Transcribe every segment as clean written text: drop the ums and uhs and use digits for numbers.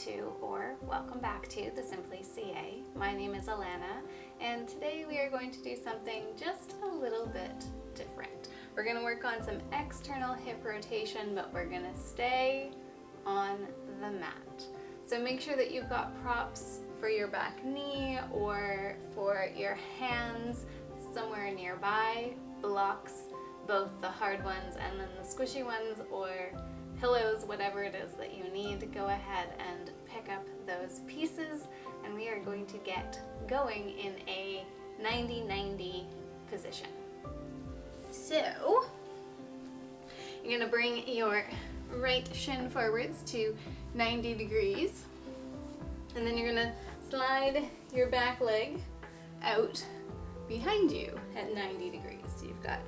to, or welcome back to, the Simply CA. My name is Alana, and today we are going to do something just a little bit different. We're going to work on some external hip rotation, but we're going to stay on the mat. So make sure that you've got props for your back knee or for your hands somewhere nearby, blocks, both the hard ones and then the squishy ones, or pillows, whatever it is that you need. Go ahead and pick up those pieces, and we are going to get going in a 90-90 position. So you're going to bring your right shin forwards to 90 degrees, and then you're going to slide your back leg out behind you at 90 degrees. So you've got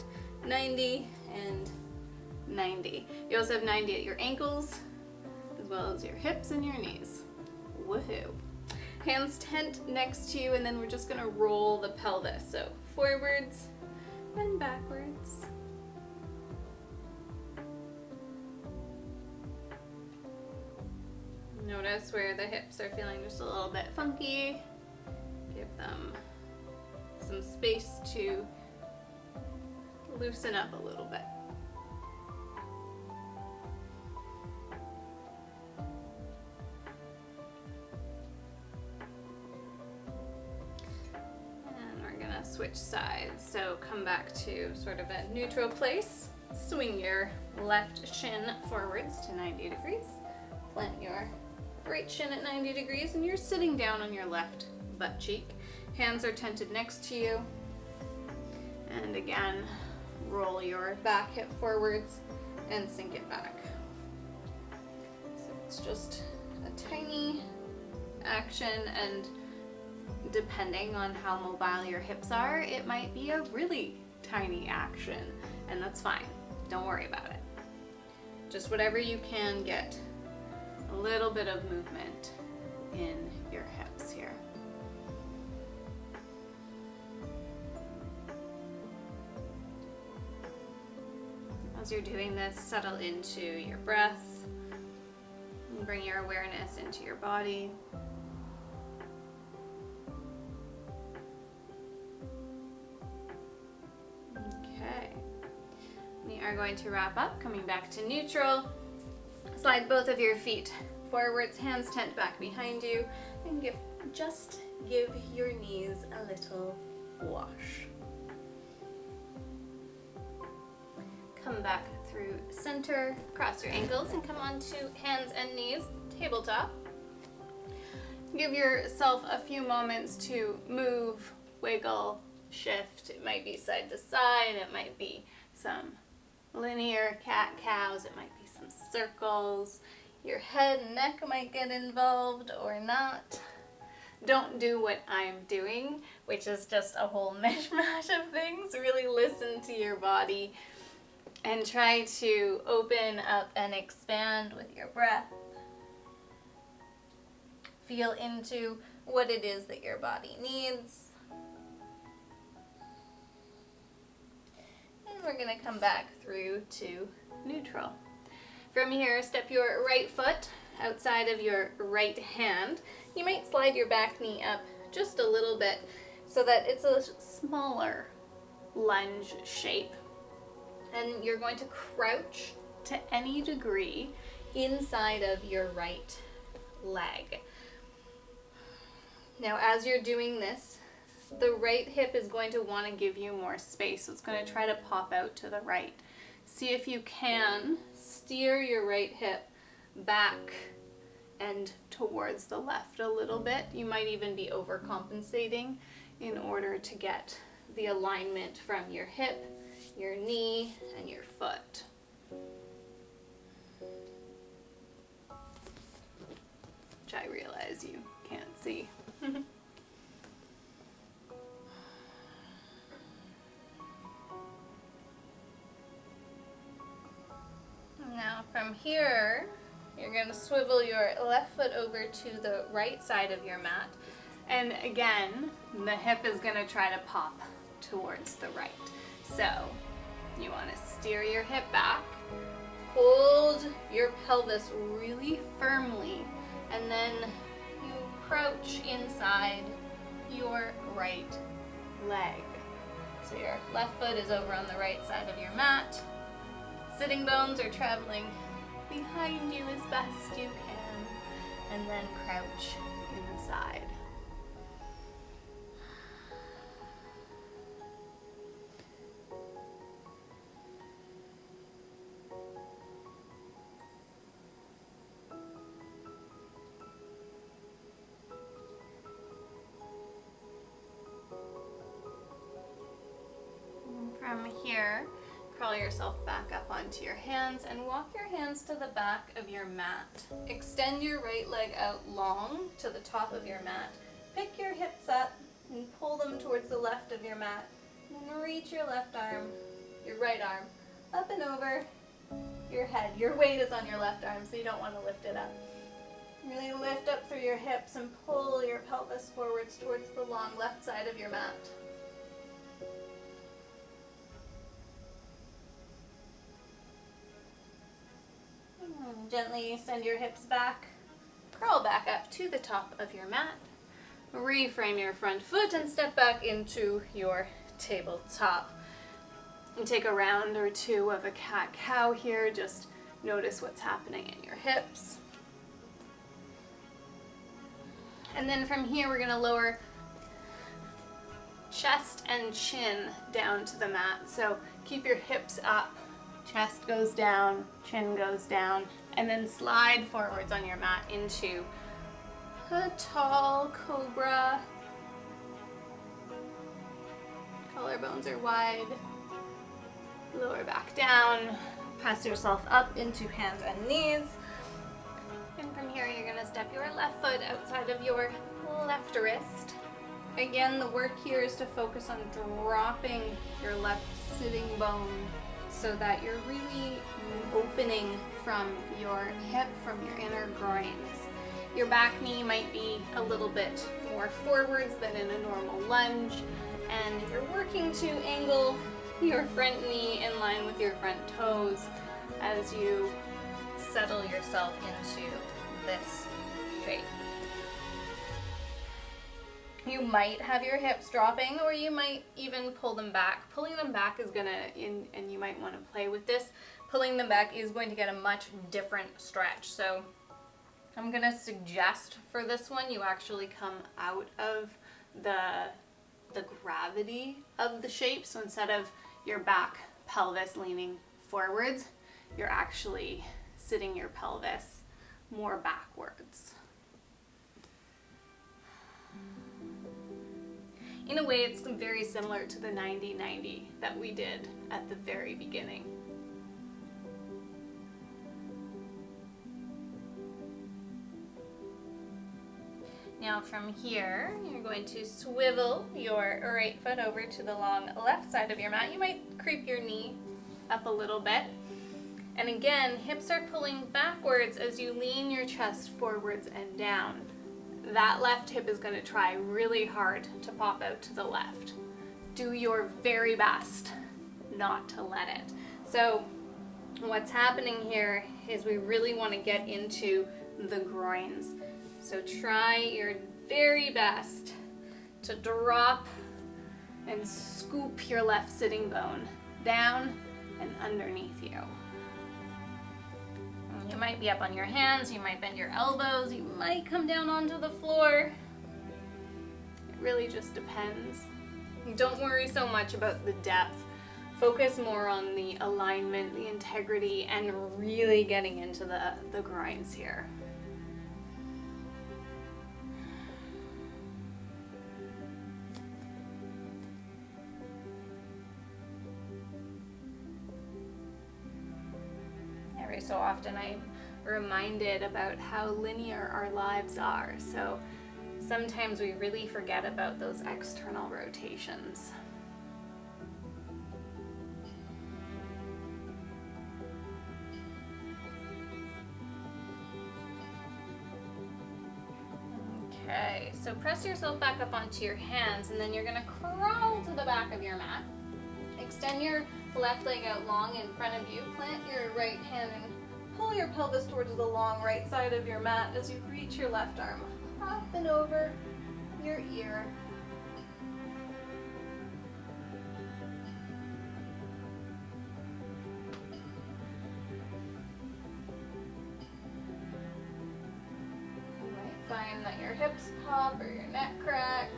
90 and 90. You also have 90 at your ankles, as well as your hips and your knees. Woohoo! Hands tent next to you, and then we're just gonna roll the pelvis. So forwards and backwards. Notice where the hips are feeling just a little bit funky. Give them some space to loosen up a little bit. And we're gonna switch sides. So come back to sort of a neutral place. Swing your left shin forwards to 90 degrees. Plant your right shin at 90 degrees, and you're sitting down on your left butt cheek. Hands are tented next to you. And again, roll your back hip forwards and sink it back. So it's just a tiny action, and depending on how mobile your hips are, it might be a really tiny action, and that's fine. Don't worry about it. Just whatever you can get a little bit of movement in your hips here. As you're doing this, settle into your breath and bring your awareness into your body. Okay. We are going to wrap up, coming back to neutral. Slide both of your feet forwards, hands tent back behind you, and just give your knees a little wash. Come back through center, cross your ankles, and come onto hands and knees, tabletop. Give yourself a few moments to move, wiggle, shift. It might be side to side, it might be some linear cat-cows, it might be some circles. Your head and neck might get involved or not. Don't do what I'm doing, which is just a whole mishmash of things. Really listen to your body and try to open up and expand with your breath. Feel into what it is that your body needs. And we're going to come back through to neutral. From here, step your right foot outside of your right hand. You might slide your back knee up just a little bit so that it's a smaller lunge shape. And you're going to crouch to any degree inside of your right leg. Now, as you're doing this, the right hip is going to want to give you more space, so it's going to try to pop out to the right. See if you can steer your right hip back and towards the left a little bit. You might even be overcompensating in order to get the alignment from your hip, your knee, and your foot. Which I realize you can't see. Now from here, you're going to swivel your left foot over to the right side of your mat. And again, the hip is going to try to pop towards the right. So you want to steer your hip back, hold your pelvis really firmly, and then crouch inside your right leg. So your left foot is over on the right side of your mat. Sitting bones are traveling behind you as best you can, and then crouch inside. From here, crawl yourself back up onto your hands and walk your hands to the back of your mat. Extend your right leg out long to the top of your mat. Pick your hips up and pull them towards the left of your mat. And reach your left arm, your right arm, up and over your head. Your weight is on your left arm, so you don't want to lift it up. Really lift up through your hips and pull your pelvis forwards towards the long left side of your mat. Gently send your hips back, crawl back up to the top of your mat, reframe your front foot and step back into your tabletop. And take a round or two of a cat-cow here, just notice what's happening in your hips. And then from here we're going to lower chest and chin down to the mat. So keep your hips up, chest goes down, chin goes down, and then slide forwards on your mat into a tall cobra. Collarbones are wide. Lower back down. Press yourself up into hands and knees. And from here, you're going to step your left foot outside of your left wrist. Again, the work here is to focus on dropping your left sitting bone so that you're really opening from your hip, from your inner groins. Your back knee might be a little bit more forwards than in a normal lunge, and you're working to angle your front knee in line with your front toes as you settle yourself into this shape. You might have your hips dropping, or you might even pull them back. Pulling them back is and you might want to play with this, pulling them back is going to get a much different stretch. So I'm going to suggest for this one, you actually come out of the gravity of the shape. So instead of your back pelvis leaning forwards, you're actually sitting your pelvis more backwards. In a way, it's very similar to the 90-90 that we did at the very beginning. Now from here, you're going to swivel your right foot over to the long left side of your mat. You might creep your knee up a little bit. And again, hips are pulling backwards as you lean your chest forwards and down. That left hip is going to try really hard to pop out to the left. Do your very best not to let it. So what's happening here is we really want to get into the groins. So try your very best to drop and scoop your left sitting bone down and underneath you. You might be up on your hands, you might bend your elbows, you might come down onto the floor. It really just depends. Don't worry so much about the depth. Focus more on the alignment, the integrity, and really getting into the groins here. Every so often I'm reminded about how linear our lives are. So sometimes we really forget about those external rotations. Okay, so press yourself back up onto your hands, and then you're going to crawl to the back of your mat. Extend your left leg out long in front of you. Plant your right hand and pull your pelvis towards the long right side of your mat as you reach your left arm up and over your ear. You might find that your hips pop or your neck cracks.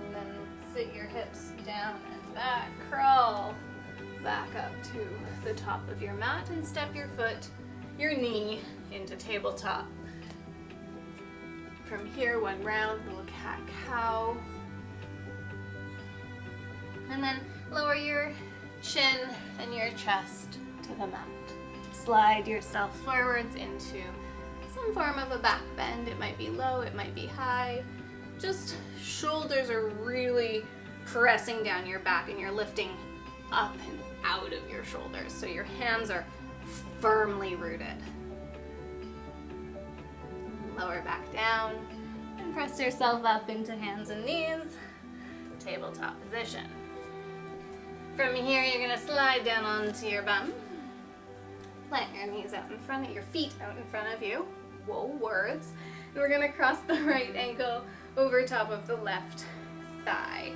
And then sit your hips down and back, crawl back up to the top of your mat and step your knee into tabletop. From here, one round, little cat-cow. And then lower your chin and your chest to the mat. Slide yourself forwards into some form of a back bend. It might be low, it might be high. Just shoulders are really pressing down your back and you're lifting up and out of your shoulders. So your hands are firmly rooted. Lower back down and press yourself up into hands and knees, tabletop position. From here, you're gonna slide down onto your bum. Plant your knees out in front of your feet out in front of you. Whoa, words. And we're gonna cross the right ankle over top of the left thigh.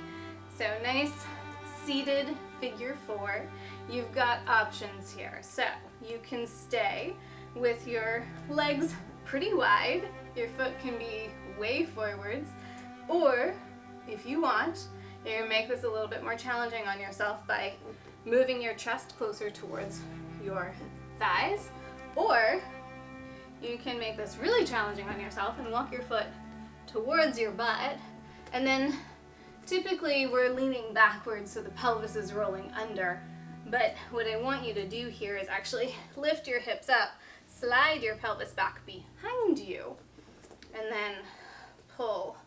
So nice seated figure four. You've got options here. So you can stay with your legs pretty wide. Your foot can be way forwards. Or if you want, you can make this a little bit more challenging on yourself by moving your chest closer towards your thighs. Or you can make this really challenging on yourself and walk your foot towards your butt. And then typically we're leaning backwards so the pelvis is rolling under. But what I want you to do here is actually lift your hips up, slide your pelvis back behind you, and then pull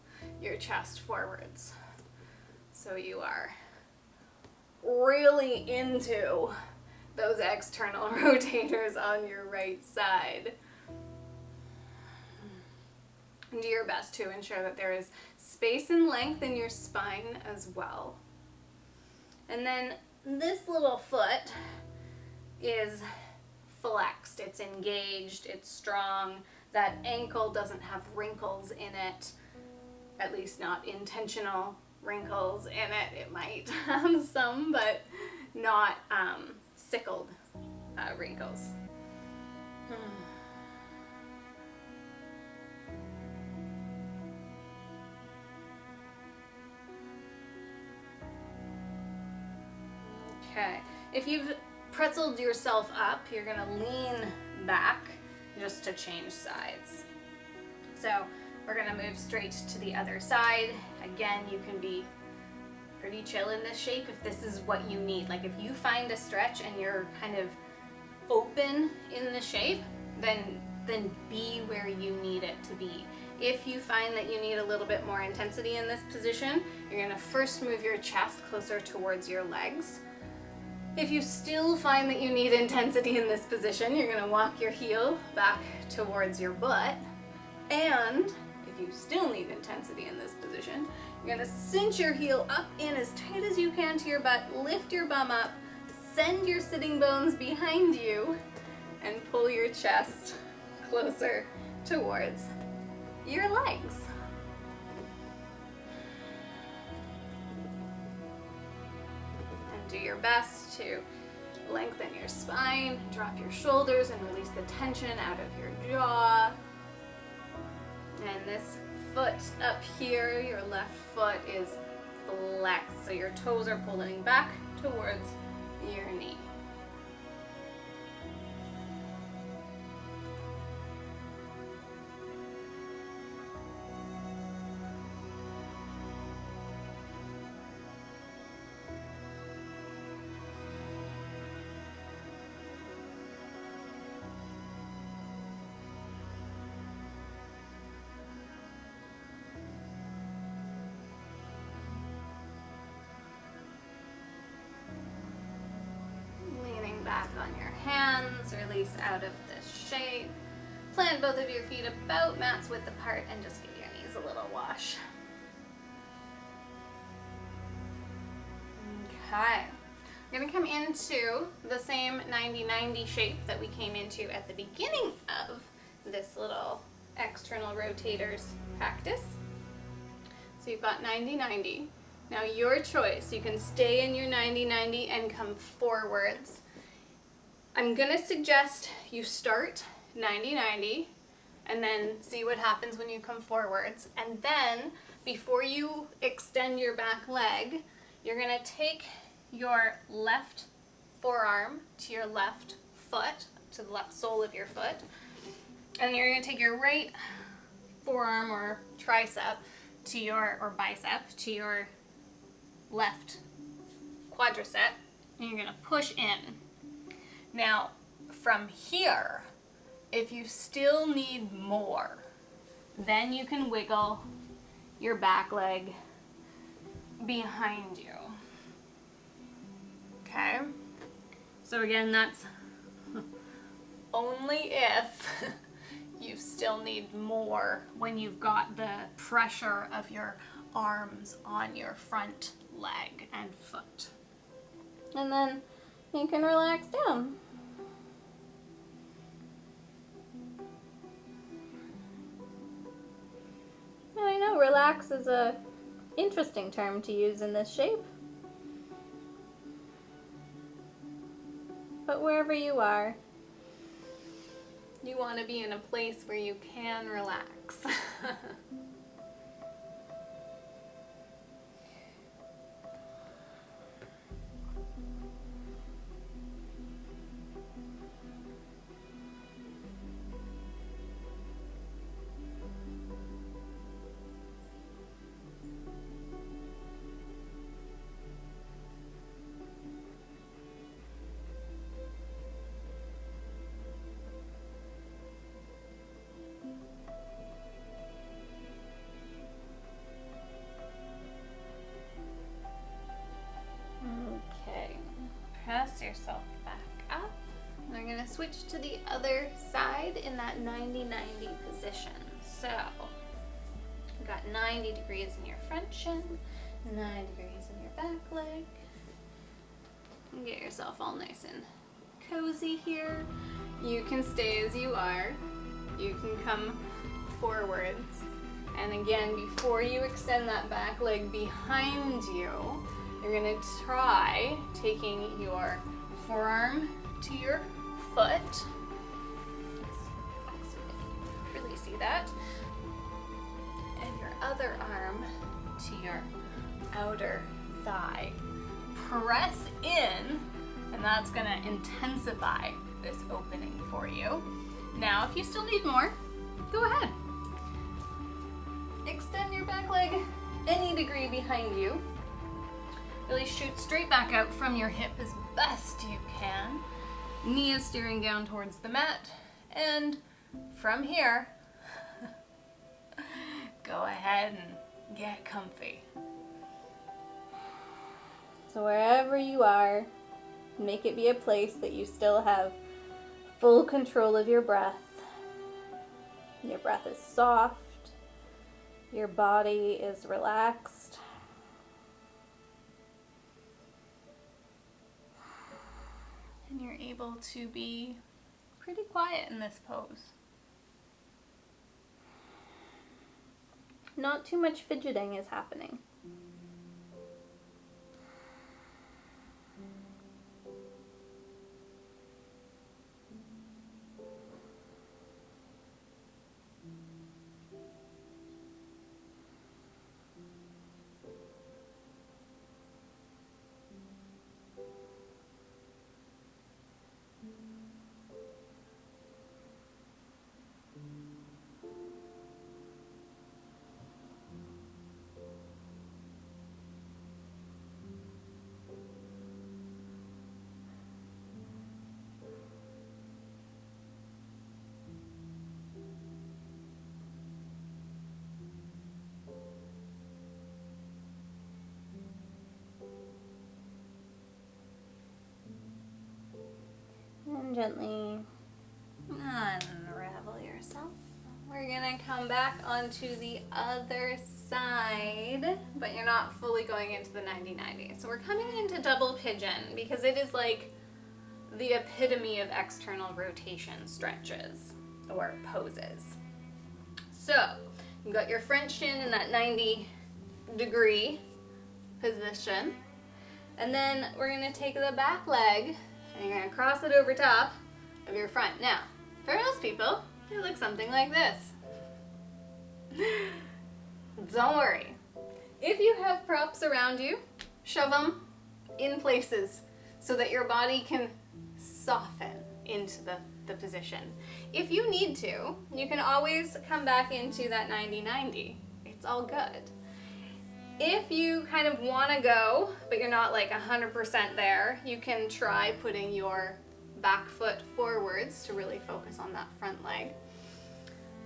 your chest forwards. So you are really into those external rotators on your right side. And do your best to ensure that there is space and length in your spine as well. And then this little foot is flexed, it's engaged, it's strong. That ankle doesn't have wrinkles in it, at least not intentional wrinkles in it. It might have some, but not sickled wrinkles. Okay, if you've pretzeled yourself up, you're gonna lean back just to change sides. So we're gonna move straight to the other side. Again, you can be pretty chill in this shape if this is what you need. Like if you find a stretch and you're kind of open in the shape, then be where you need it to be. If you find that you need a little bit more intensity in this position, you're gonna first move your chest closer towards your legs. If you still find that you need intensity in this position, you're gonna walk your heel back towards your butt. And if you still need intensity in this position, you're gonna cinch your heel up in as tight as you can to your butt, lift your bum up, send your sitting bones behind you, and pull your chest closer towards your legs. And do your best to lengthen your spine, drop your shoulders, and release the tension out of your jaw. And this foot up here, your left foot is flexed, so your toes are pulling back towards your knee. Back on your hands, release out of this shape. Plant both of your feet about mat's width apart and just give your knees a little wash. Okay, We're gonna come into the same 90-90 shape that we came into at the beginning of this little external rotators practice. So you've got 90-90. Now your choice, you can stay in your 90-90 and come forwards. I'm gonna suggest you start 90-90 and then see what happens when you come forwards. And then before you extend your back leg, you're gonna take your left forearm to your left foot, to the left sole of your foot, and you're going to take your right forearm or tricep to your, or bicep, to your left quadricep, and you're going to push in. Now, from here, if you still need more, then you can wiggle your back leg behind you. Okay, so again, that's only if you still need more when you've got the pressure of your arms on your front leg and foot. And then you can relax down. And I know relax is a interesting term to use in this shape. But wherever you are, you want to be in a place where you can relax. Okay, press yourself back up. We're going to switch to the other side in that 90-90 position. So, you've got 90 degrees in your front shin, 90 degrees in your back leg. And get yourself all nice and cozy here. You can stay as you are. You can come forwards. And again, before you extend that back leg behind you, you're going to try taking your forearm to your foot. Really see that. And your other arm to your outer thigh. Press in, and that's going to intensify this opening for you. Now, if you still need more, go ahead. Extend your back leg any degree behind you. Really shoot straight back out from your hip as best you can. Knee is steering down towards the mat. And from here, go ahead and get comfy. So wherever you are, make it be a place that you still have full control of your breath. Your breath is soft. Your body is relaxed. And you're able to be pretty quiet in this pose. Not too much fidgeting is happening. And gently unravel yourself. We're gonna come back onto the other side, but you're not fully going into the 90-90. So we're coming into double pigeon because it is like the epitome of external rotation stretches or poses. So you've got your front shin in that 90-degree position. And then we're going to take the back leg and you're going to cross it over top of your front. Now, for most people, it looks something like this. Don't worry. If you have props around you, shove them in places so that your body can soften into the position. If you need to, you can always come back into that 90-90. It's all good. If you kind of want to go, but you're not like 100% there, you can try putting your back foot forwards to really focus on that front leg.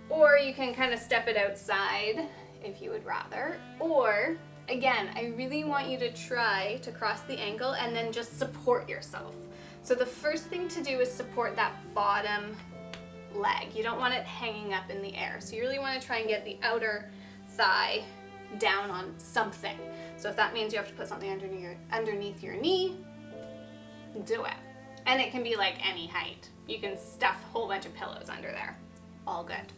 Or you can kind of step it outside if you would rather. Or, again, I really want you to try to cross the ankle and then just support yourself. So the first thing to do is support that bottom leg. You don't want it hanging up in the air. So you really want to try and get the outer thigh down on something. So if that means you have to put something underneath your knee, do it. And it can be like any height. You can stuff a whole bunch of pillows under there. All good.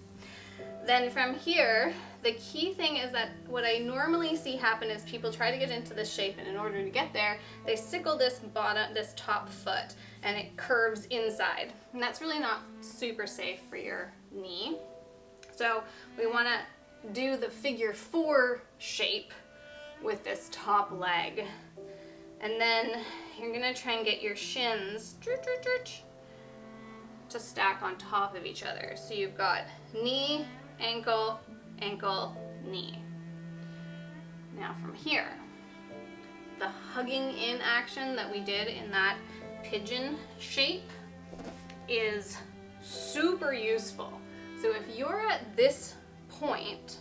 Then from here, the key thing is that what I normally see happen is people try to get into this shape, and in order to get there, they sickle this top foot, and it curves inside. And that's really not super safe for your knee. So we want to do the figure 4 shape with this top leg. And then you're going to try and get your shins to stack on top of each other. So you've got knee, ankle, ankle, knee. Now from here, the hugging in action that we did in that pigeon shape is super useful. So if you're at this point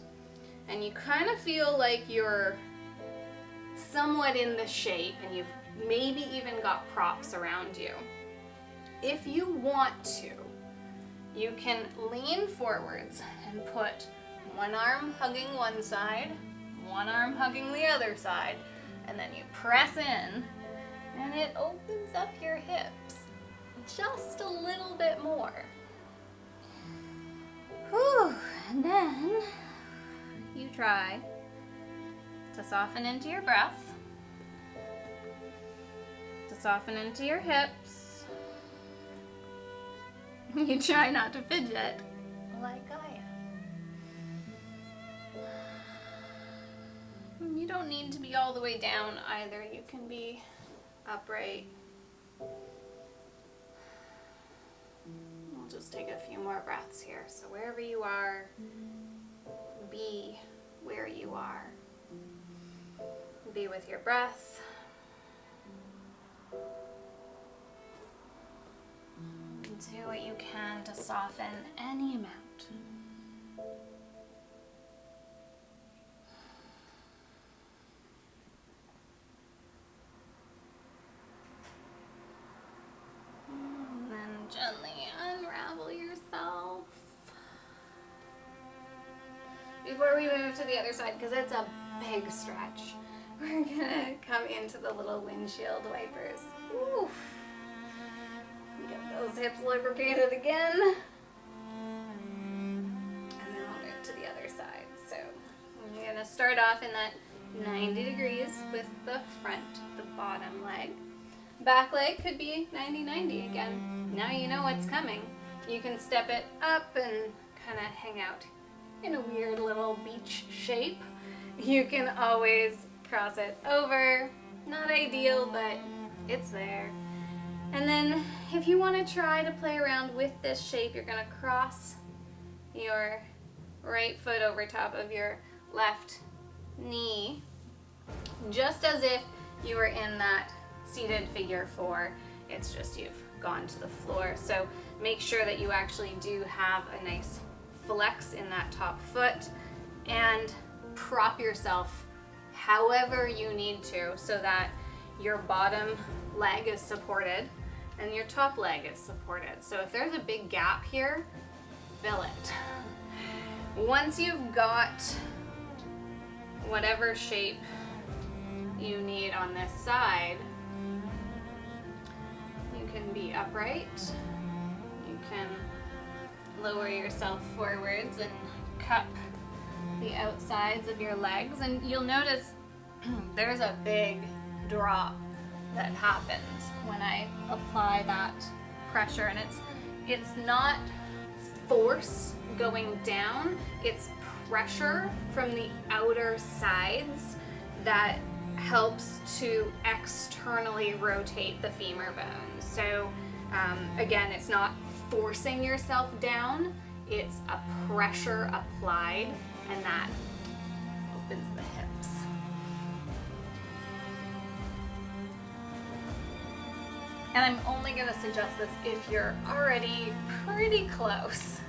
and you kind of feel like you're somewhat in the shape and you've maybe even got props around you, if you want to, you can lean forwards and put one arm hugging one side, one arm hugging the other side, and then you press in and it opens up your hips just a little bit more. Whew. And then you try to soften into your breath, to soften into your hips. You try not to fidget like I am. You don't need to be all the way down either. You can be upright. We'll just take a few more breaths here. So wherever you are, be where you are. Be with your breath. Do what you can to soften any amount. And then gently unravel yourself. Before we move to the other side, because it's a big stretch, we're gonna come into the little windshield wipers. Oof. Get those hips lubricated again. And then we'll move to the other side. So we're gonna start off in that 90 degrees with the front, the bottom leg. Back leg could be 90-90 again. Now you know what's coming. You can step it up and kind of hang out in a weird little beach shape. You can always cross it over. Not ideal, but it's there. And then if you want to try to play around with this shape, you're going to cross your right foot over top of your left knee, just as if you were in that seated figure 4. It's just you've gone to the floor. So make sure that you actually do have a nice flex in that top foot and prop yourself however you need to so that your bottom leg is supported and your top leg is supported. So if there's a big gap here, fill it. Once you've got whatever shape you need on this side. You can be upright. You can lower yourself forwards and cup the outsides of your legs. And you'll notice there's a big drop that happens when I apply that pressure. And it's not force going down, it's pressure from the outer sides that helps to externally rotate the femur bones. So again, it's not forcing yourself down, it's a pressure applied, and that opens the hips. And I'm only going to suggest this if you're already pretty close.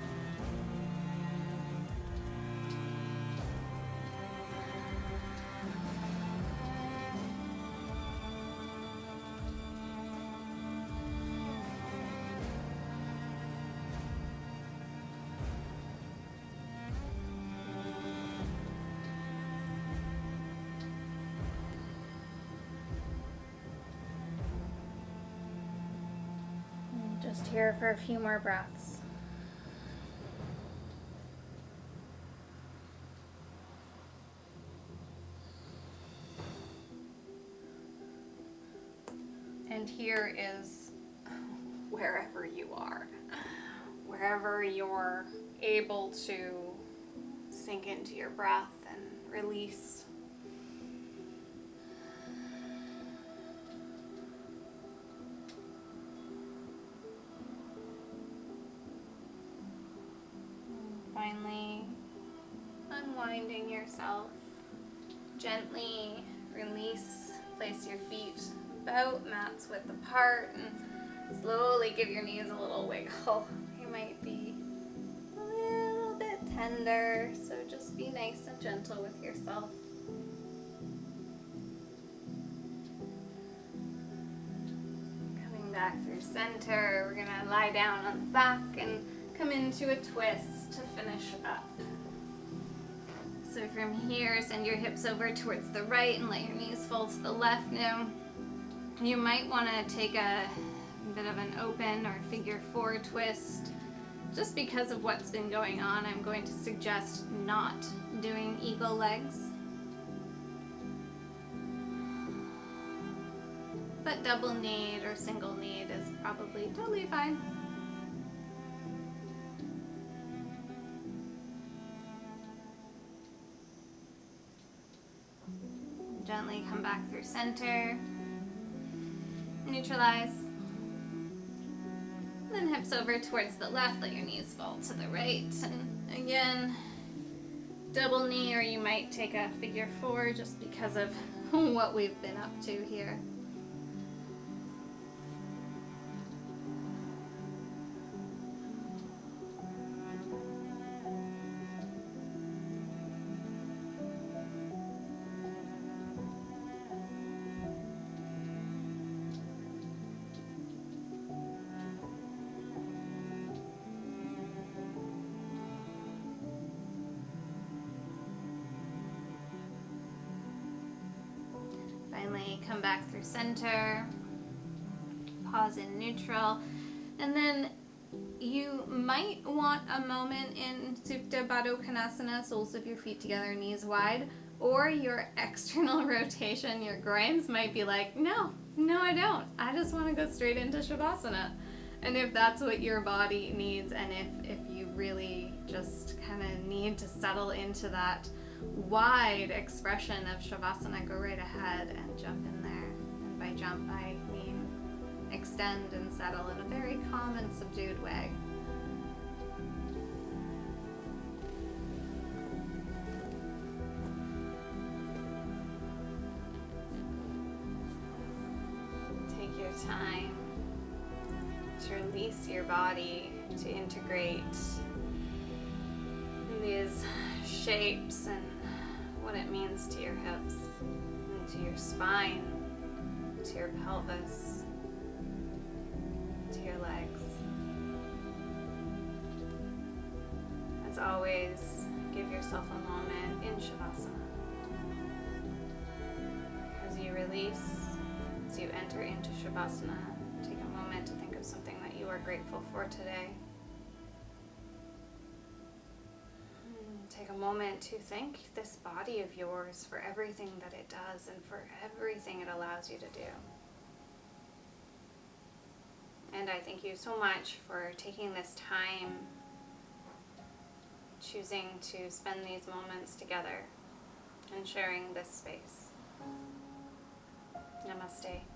Just here for a few more breaths. And here is wherever you are, wherever you're able to sink into your breath and release. Finally, unwinding yourself, gently release, place your feet about mat's width apart, and slowly give your knees a little wiggle. You might be a little bit tender, so just be nice and gentle with yourself. Coming back through center, we're gonna lie down on the back and come into a twist to finish up. So from here, send your hips over towards the right and let your knees fall to the left now. You might want to take a bit of an open or figure four twist. Just because of what's been going on, I'm going to suggest not doing eagle legs. But double kneed or single kneed is probably totally fine. Gently come back through center, neutralize, then hips over towards the left, let your knees fall to the right, and again, double knee, or you might take a figure four just because of what we've been up to here. Finally, come back through center, pause in neutral, and then you might want a moment in Supta Baddha Konasana, soles of your feet together, knees wide, or your external rotation, your groins might be like, no, I don't. I just want to go straight into Shavasana. And if that's what your body needs, and if you really just kind of need to settle into that wide expression of Shavasana, go right ahead and jump in there. And by jump, I mean extend and settle in a very calm and subdued way. Take your time to release your body, to integrate these shapes and what it means to your hips, and to your spine, to your pelvis, to your legs. As always, give yourself a moment in Shavasana. release as you enter into shavasana. Take a moment to think of something that you are grateful for today. Take a moment to thank this body of yours for everything that it does and for everything it allows you to do. And I thank you so much for taking this time, choosing to spend these moments together and sharing this space. Namaste.